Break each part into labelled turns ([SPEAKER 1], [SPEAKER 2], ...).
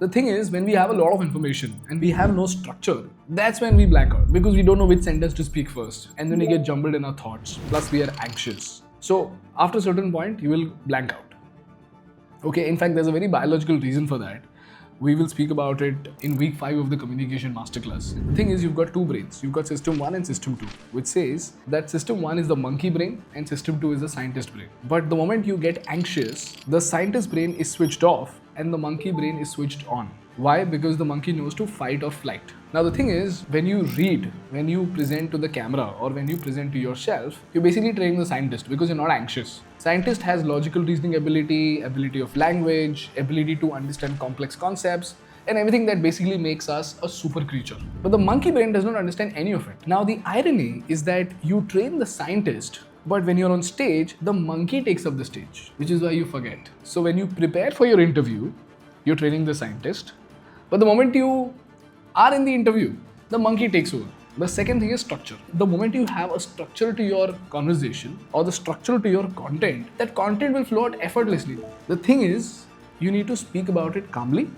[SPEAKER 1] The thing is, when we have a lot of information and we have no structure, that's when we black out because we don't know which sentence to speak first. And then we get jumbled in our thoughts. Plus, we are anxious. So, after a certain point, you will blank out. Okay, in fact, there's a very biological reason for that. We will speak about it in week 5 of the communication masterclass. The thing is, you've got two brains. You've got system 1 and system 2, which says that system 1 is the monkey brain and system 2 is the scientist brain. But the moment you get anxious, the scientist brain is switched off and the monkey brain is switched on. Why? Because the monkey knows to fight or flight. Now the thing is, when you read, when you present to the camera or when you present to yourself, you're basically training the scientist because you're not anxious. Scientist has logical reasoning ability, ability of language, ability to understand complex concepts, and everything that basically makes us a super creature. But the monkey brain does not understand any of it. Now the irony is that you train the scientist, but when you're on stage, the monkey takes up the stage, which is why you forget. So when you prepare for your interview, you're training the scientist, but the moment you are in the interview, the monkey takes over. The second thing is structure. The moment you have a structure to your conversation or the structure to your content, that content will flow out effortlessly. The thing is, you need to speak about it calmly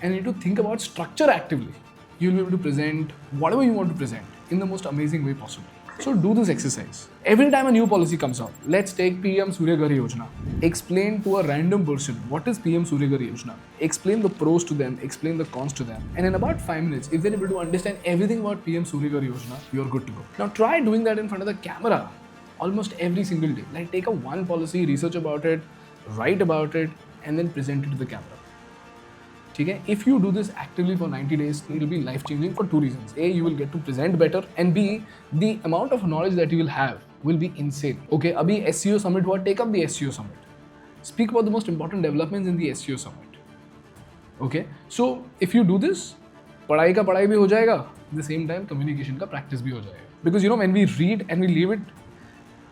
[SPEAKER 1] and you need to think about structure actively. You'll be able to present whatever you want to present in the most amazing way possible. So do this exercise. Every time a new policy comes out, let's take PM Surya Ghar Yojana. Explain to a random person what is PM Surya Ghar Yojana. Explain the pros to them, explain the cons to them. And in about 5 minutes, if they're able to understand everything about PM Surya Ghar Yojana, you're good to go. Now try doing that in front of the camera almost every single day. Like take a one policy, research about it, write about it, and then present it to the camera. Okay? If you do this actively for 90 days, it will be life-changing for 2 reasons. A, you will get to present better, and B, the amount of knowledge that you will have will be insane. Okay, abhi SEO summit हुआ, take up the SEO summit. Speak about the most important developments in the SEO summit. Okay, so if you do this, पढ़ाई का पढ़ाई भी हो जाएगा, at the same time communication का practice भी हो जाएगा. Because you know, when we read and we leave it,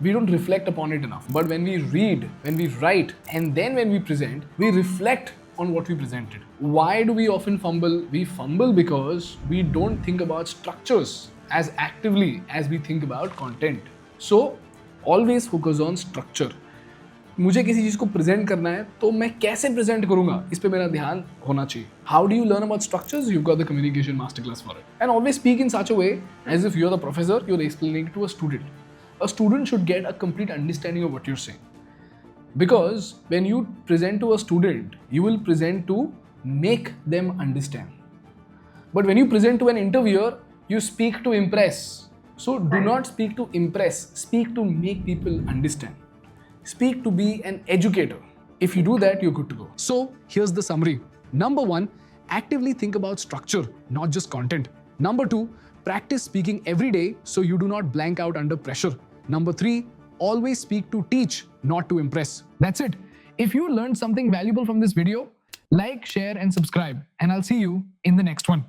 [SPEAKER 1] we don't reflect upon it enough. But when we read, when we write, and then when we present, we reflect on what we presented. Why do we often fumble? We fumble because we don't think about structures as actively as we think about content. So always focus on structure. मुझे किसी चीज को present करना है तो मैं कैसे present करूंगा इस पे मेरा ध्यान होना चाहिए. How do you learn about structures? You've got the communication masterclass for it. And always speak in such a way as if you're the professor, you're explaining to a student. A student should get a complete understanding of what you're saying. Because when you present to a student, you will present to make them understand. But when you present to an interviewer, you speak to impress. So do not speak to impress, speak to make people understand. Speak to be an educator. If you do that, you're good to go. So here's the summary. Number 1, actively think about structure, not just content. Number 2, practice speaking every day so you do not blank out under pressure. Number 3, always speak to teach, not to impress. That's it. If you learned something valuable from this video, like, share, and subscribe, and I'll see you in the next one.